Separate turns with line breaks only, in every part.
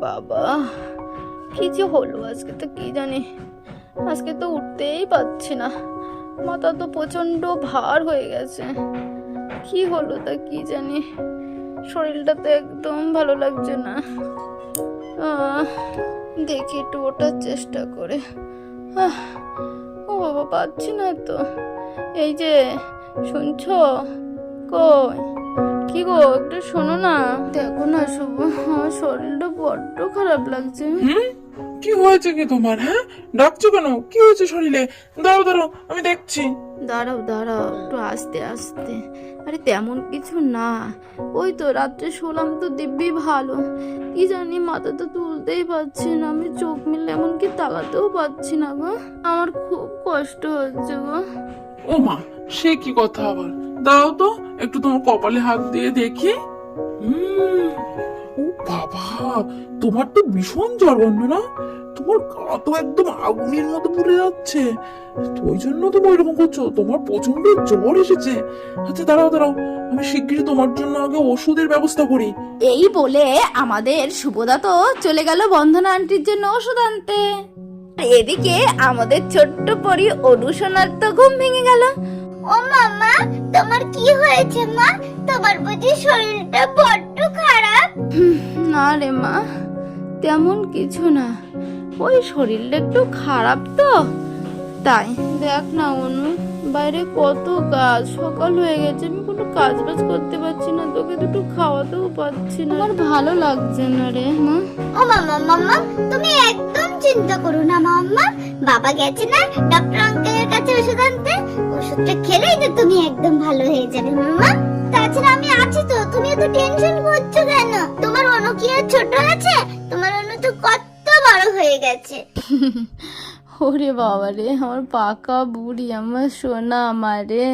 বাবা, কি যে হলো আজকে, তো কি জানি, আজকে তো উঠতেই পারছি না, মাথা তো প্রচন্ড ভার হয়ে গেছে। কি হলো তা কি জানি, শরীরটা তো একদম ভালো লাগছে না। দেখি একটু ওঠার চেষ্টা করে। ও বাবা, পাচ্ছি না তো। এই যে শুনছো, কই কি গো, একটু শোনো না, দেখো না শুভ, আমার শরীরটা বড্ড খারাপ লাগছে।
কি হয়েছে কি তোমার? হ্যাঁ, ডাকছো কেন? কি হয়েছে শরীরে? দাঁড়াও দাঁড়াও, আমি দেখছি।
দাঁড়াও দাঁড়াও, একটু আস্তে আস্তে। আরে তেমন কিছু না, ওই তো রাত্রে শোলাম তো দিব্যি ভালো, কি জানি মাথা তো তুলতেই পারছি না, আমি চোখ মিলে এমনকি তাকাতেও পারছি না গো, আমার খুব কষ্ট হচ্ছে গো।
ও মা, সে কি কথা আবার? দাও তো একটু তোমার কপালে হাত দিয়ে দেখি। ও বাবা, তোমার তো ভীষণ জ্বর গন্ধ না? তোমার গা তো একদম আগুনের মতো পুড়ে যাচ্ছে, তো ওই জন্য তুমি এরকম করছো, তোমার প্রচন্ড জ্বর এসেছে। আচ্ছা দাঁড়াও দাঁড়াও, আমি শিগগিরই তোমার জন্য আগে ওষুধের ব্যবস্থা করি।
এই বলে আমাদের শুভদা তো চলে গেল বন্ধনা আন্টির জন্য ওষুধ আনতে। এদিকে আমাদের ছোট্ট পরি অনুসোনার তো ঘুম ভেঙে গেল।
ও মামা, তোমার কি হয়েছে মা? তোমার বুঝি শরীরটা বড্ড খারাপ?
না রে মা, তেমন কিছু না, ওই শরীরটা একটু খারাপ তো তাই। দেখ না অনু, বাইরে কত কাজ, সকাল হয়ে গেছে, আমি কোনো কাজ বাজ করতে পারছি না, তোকে দুটো খাওয়াতেও পারছি না, আমার ভালো লাগছে না রে মা।
ও মামা মামা, তুমি একদম চিন্তা করো না মাম্মা, বাবা গেছে না ডক্টর আঙ্কেলের কাছে ওষুধ আনতে, ওষুধটা খেলেই তো তুমি একদম ভালো হয়ে যাবে মাম্মা। তাছাড়া আমি আছি তো, তুমি এত টেনশন করছো কেন? তোমার অনু কি আর ছোট আছে? তোমার অনু তো কত বড় হয়ে গেছে।
ওরে বাবা রে, আমার পাকা বুড়ি, আমার সোনা আমার রে।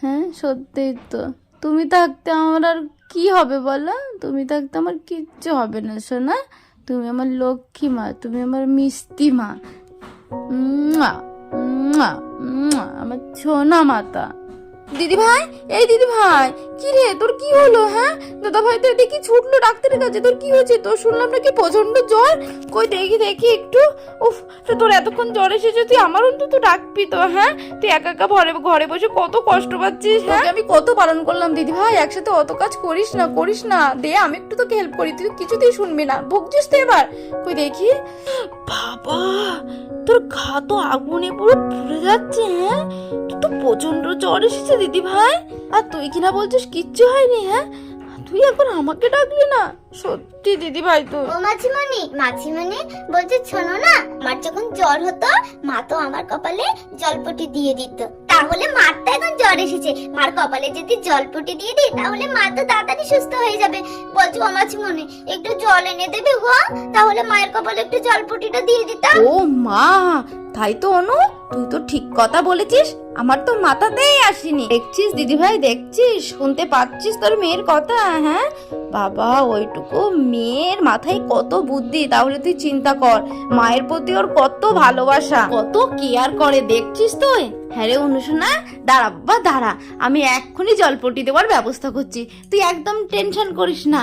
হ্যাঁ সত্যিই তো, তুমি থাকতে আমার আর কি হবে বলো, তুমি থাকতে আমার কিচ্ছু হবে না সোনা, তুমি আমার লক্ষ্মী মা, তুমি আমার মিষ্টি মা, মুয়া, মুয়া, মুয়া, আমার সোনা মাতা। দিদি ভাই, এই দিদি ভাই, কি রে তোর কি হলো? হ্যাঁ দাদা ভাই তো দেখি ছুটলো ডাক্তারের কাছে, তোর কি হয়েছে? তোর শুনলাম নাকি প্রচন্ড জ্বর, কই দেখি দেখি একটু। উফ, তোর এতক্ষণ জ্বর এসেছে, তুই আমার অন্তত ডাকবি তো। হ্যাঁ, তুই একা একা ঘরে বসে কত কষ্ট পাচ্ছিস। হ্যাঁ, আমি কত বারণ করলাম দিদি ভাই, একসাথে অত কাজ করিস না করিস না, দে আমি একটু তোকে হেল্প করি, তুই কিছুতেই শুনবি না, ভুগছিস তো এবার। কই দেখি, বাবা তোর গা তো আগুনে পুরো পুড়ে যাচ্ছে। হ্যাঁ, তোর তো প্রচন্ড জ্বর এসেছে দিদি ভাই, আর তুই কিনা বলছিস কিচ্ছু হয়নি। হ্যাঁ, তুই এখন আমাকে ডাকলি না, সত্যি দিদি ভাই তো।
ও মাছিমণি বলছে, শোনো না, আমার যখন জ্বর হতো মা তো আমার কপালে জলপটি দিয়ে দিত, তাহলে মার তো এখন জ্বর এসেছে, মার কপালে যদি জলপটি দিয়ে দিই তাহলে মা তো তাড়াতাড়ি সুস্থ হয়ে যাবে। বলছো ও মাছিমণি একটু জল এনে দেবে গো, তাহলে মায়ের কপালে একটু জলপটিটা দিয়ে দিতাম।
ও মা, তাই তো অনু, তুই তো ঠিক কথা বলেছিস, আমার তো মাথাতেই আসেনি। দেখছিস দিদি ভাই, দেখছিস, শুনতে পাচ্ছিস তোর মেয়ের কথা? হ্যাঁ বাবা, ওইটুকু মেয়ের মাথায় কত বুদ্ধি, তাহলে তুই চিন্তা কর, মায়ের প্রতি ওর কত ভালোবাসা, কত কেয়ার করে, দেখছিস তুই? হ্যাঁ রে অনুশোনা, দাঁড়া বাবা দাঁড়া, আমি এক্ষুনি জলপটি দেওয়ার ব্যবস্থা করছি, তুই একদম টেনশন করিস না।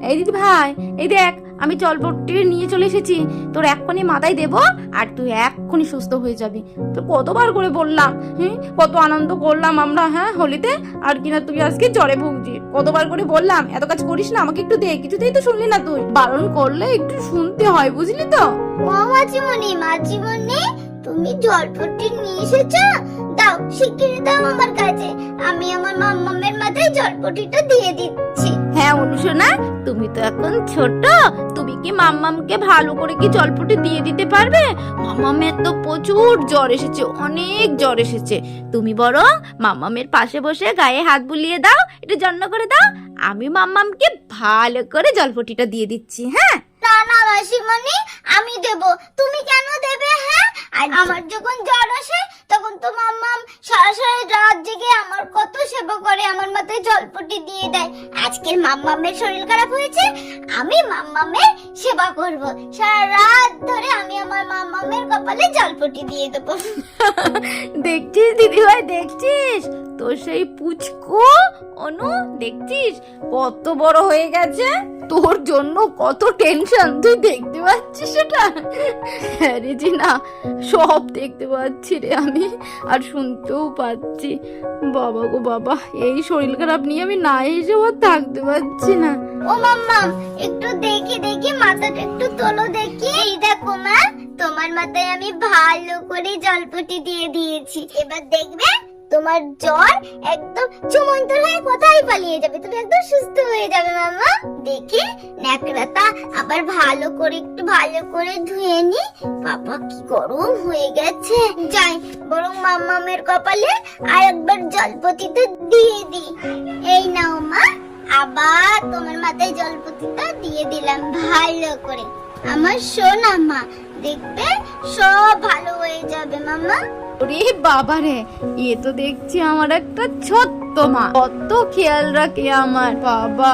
এই দিদি ভাই, এই দেখ আমি জলপট্টি নিয়ে চলে এসেছি, তোর এক্ষুনি মাথায় দেবো আর তুই এক্ষুনি সুস্থ হয়ে যাবি। তোর কতবার করে বললাম, কত আনন্দ করলাম আমরা হ্যাঁ হোলিতে, আর কিনা তুই আজকে জ্বরে ভুগছিস। কতবার করে বললাম এত কাজ করিস না, আমাকে একটু দে, কিছুতেই তো শুনলি না তুই, বারণ করলে একটু শুনতে হয়, বুঝলি তো।
ও মাছিমণি তুমি জলপট্টি নিয়ে এসেছো? দাও, শিগগিরই দাও আমার কাছে, আমি আমার মাম্মামের মাথায় জলপট্টিটা দিয়ে দিচ্ছি।
হ্যাঁ অনুশোনা, তুমি তো এখন ছোট, তুমি কি মাম্মামকে ভালো করে কি জলপটি দিয়ে দিতে পারবে? মাম্মামের তো প্রচুর জ্বর এসেছে, অনেক জ্বর এসেছে, তুমি বরং মাম্মামের পাশে বসে গায়ে হাত বুলিয়ে দাও, একটু যত্ন করে দাও, আমি মাম্মামকে ভালো করে জলপটিটা দিয়ে দিচ্ছি। হ্যাঁ
না না মাসিমণি, আমি দেব, তুমি কেন দেবে? হ্যাঁ, আর আমার যখন জ্বর আসে তখন তো মাম্মাম সারা রাত জেগে আমার কত সেবা করে, আমার মাথায় জলপটি দিয়ে দেয়। আজকের মাম্মামের শরীর খারাপ হয়েছে, আমি মাম্মামের সেবা করব, সারা রাত ধরে আমি আমার মাম্মামের কপালে জলপটি দিয়ে দেবো।
দেখছিস দিদি ভাই, দেখছিস, তো সেই পুচকু অনু দেখছিস কত বড় হয়ে গেছে, তোর জন্য কত টেনশন, তুই দেখতে পাচ্ছিস সেটা? হ্যাঁ রে জিনা, সব দেখতে পাচ্ছি রে আমি, আর শুনতেও পাচ্ছি। বাবা গো বাবা, এই শরীর খারাপ নিয়ে আমি না এসেও আর থাকতে পারছি না।
ও মাম্মাম, একটু দেখি দেখি, মাথাটা একটু তোলো দেখি। এই দেখো মা, তোমার মাথায় আমি ভালো করে জলপটি দিয়ে দিয়েছি। এবার দেখবে তোমার জ্বর একদম চুমন্তর হয়ে কোথায় পালিয়ে যাবে, তুমি একদম সুস্থ হয়ে যাবে মামা। দেখি ন্যাকড়াটা আবার ভালো করে একটু ভালো করে ধুয়ে নি। বাবা কি গরম হয়ে গেছে, যাই বরং মাম্মামের কপালে আর একবার জলপটিটা দিয়ে দি। এই নাও মা, আবার তোমার মাথায় জলপতিটা দিয়ে দিলাম ভালো করে। আমার সোনা মা, দেখবে সব ভালো হয়ে যাবে মামা।
ওরে বাবা রে, এ তো দেখছি আমার একটা ছোট্ট মা, কত খেয়াল রাখে আমার। বাবা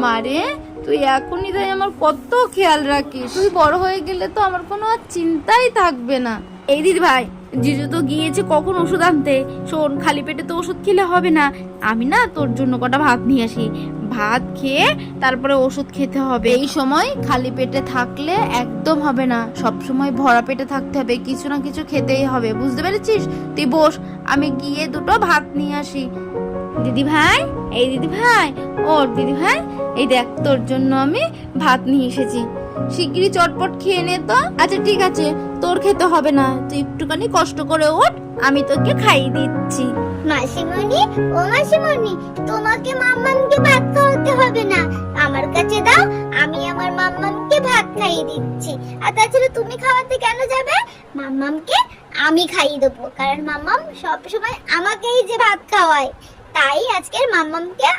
মারে, তুই এখনই তাই আমার কত খেয়াল রাখিস, তুই বড় হয়ে গেলে তো আমার কোনো আর চিন্তাই থাকবে না। এই দিদি ভাই, জিজু তো গিয়েছে কখন ওষুধ আনতে, শোন খালি পেটে তো ওষুধ খেলে হবে না, আমি না তোর জন্য কটা ভাত নিয়ে আসি, ভাত খেয়ে তারপরে ওষুধ খেতে হবে। এই সময় খালি পেটে থাকলে একদম হবে না, সব সময় ভরা পেটে থাকতে হবে, কিছু না কিছু খেতেই হবে, বুঝতে পেরেছিস? তুই বস, আমি গিয়ে দুটো ভাত নিয়ে আসি। দিদি ভাই, এই দিদি ভাই, ওর দিদি ভাই, এই দেখ তোর জন্য আমি ভাত নিয়ে এসেছি, শিগগিরই চটপট খেয়ে নে তো। আচ্ছা ঠিক আছে, তোর খেতে হবে না, তুই একটুখানি কষ্ট করে ওঠ, আমি তোকে খাইয়ে দিচ্ছি।
মাসিমণি, ও মাসিমণি, তোমাকে মাম্মামকে ভাত খাওয়াতে হবে না, আমার কাছে দাও, আমি আমার মাম্মামকে ভাত খাইয়ে দিচ্ছি। আর তাছাড়া তুমি খাওয়াতে কেন যাবে? মাম্মামকে আমি খাইয়ে দেবো, কারণ মাম্মাম সব সময় আমাকেই যে ভাত খাওয়ায়, তাই আজকের মাম্মামকে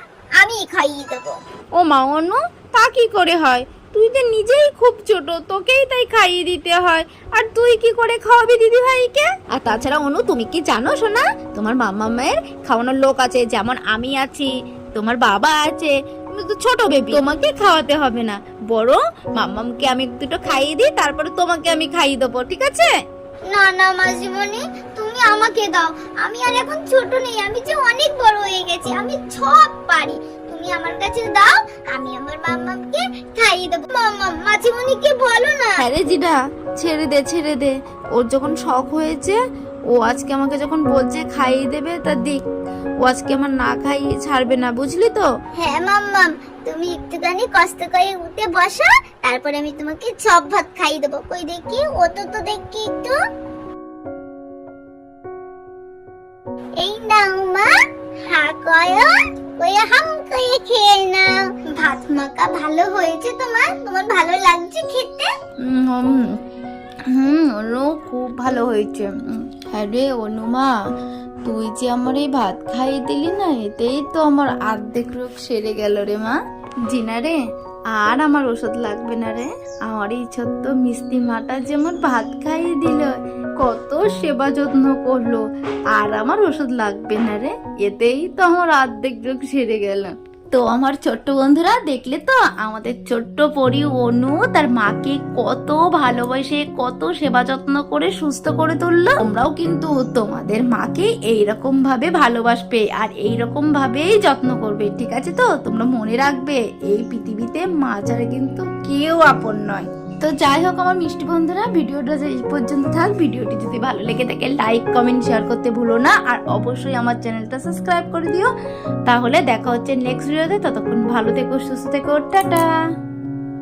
আমি খাইয়ে দেবো।
ও মা অনু, তা কি করে হয়? তুই তো নিজেই খুব ছোট, তোকেই তাই খাইয়ে দিতে হয়, আর তুই কি করে খাওয়াবি দিদি ভাইকে? আর তাছাড়া অনু, তুমি কি জানো শোনা, তোমার মাম্মা মায়ের খাওয়ানোর লোক আছে, যেমন আমি আছি, তোমার বাবা আছে, তুমি তো ছোট বেবি, তোমাকে খাওয়াতে হবে না, বরং মাম্মামকে আমি দুটো খাইয়ে দিই, তারপরে তোমাকে আমি খাইয়ে দেবো, ঠিক আছে?
না না মাসিমণি, তুমি আমাকে দাও, আমি আর এখন ছোট নেই, আমি যে অনেক বড় হয়ে গেছি, আমি সব পারি, তুমি আমার কাছে দাও, আমি আমার মাম্মামকে খাইয়ে দেবো। মাম্মাম, মাসিমণিকে বলো না।
হ্যাঁ রে জিডা, ছেড়ে দে ছেড়ে দে, ওর যখন শখ হয়েছে, ও আজকে আমাকে যখন বলছে খাইয়ে দেবে, তা দেখ, ও আজকে আমার না খাইয়ে ছাড়বে না, বুঝলি তো?
হ্যাঁ মাম্মাম, তুমি একটুখানি কষ্ট করে উঠে বসো, তারপরে আমি তোমাকে সব ভাত খাইয়ে দেবো। কই দেখি, ও তো দেখি একটু। এই নাও মা, হা কয়ো, কয়ে হাম কয়ে খেয়ে নাও। ভাত মাখা ভালো হয়েছে তোমার? তোমার ভালো লাগছে খেতে?
অনু, খুব ভালো হয়েছে। হ্যাঁ রে অনুমা, তুই যে আমার এই ভাত খাইয়ে দিলি না, এতেই তো আমার অর্ধেক রোগ সেরে গেল রে মা। জিনা রে, আর আমার ওষুধ লাগবে না রে, আমার এই ছোট্ট মিষ্টি মাটা যেমন ভাত খাইয়ে দিল, কত সেবা যত্ন করলো, আর আমার ওষুধ লাগবে না রে, এতেই তো আমার অর্ধেক রোগ সেরে গেল। তো আমার ছোট্ট বন্ধুরা, দেখলে তো আমাদের ছোট্ট পরি অনু তার মাকে কত ভালোবাসে, কত সেবা যত্ন করে সুস্থ করে তুললো। তোমরাও কিন্তু তোমাদের মাকে এইরকম ভাবে ভালোবাসবে আর এইরকম ভাবেই যত্ন করবে, ঠিক আছে? তো তোমরা মনে রাখবে, এই পৃথিবীতে মা ছাড়া কিন্তু কেউ আপন নয়। তো যাই হোক আমার মিষ্টি বন্ধুরা, ভিডিওটা এই পর্যন্ত থাক। ভিডিওটি যদি ভালো লেগে থাকে লাইক কমেন্ট শেয়ার করতে ভুলো না, আর অবশ্যই আমার চ্যানেলটা সাবস্ক্রাইব করে দিও। তাহলে দেখা হচ্ছে নেক্সট ভিডিওতে, ততক্ষণ ভালো থেকো, সুস্থ থেকো, টাটা।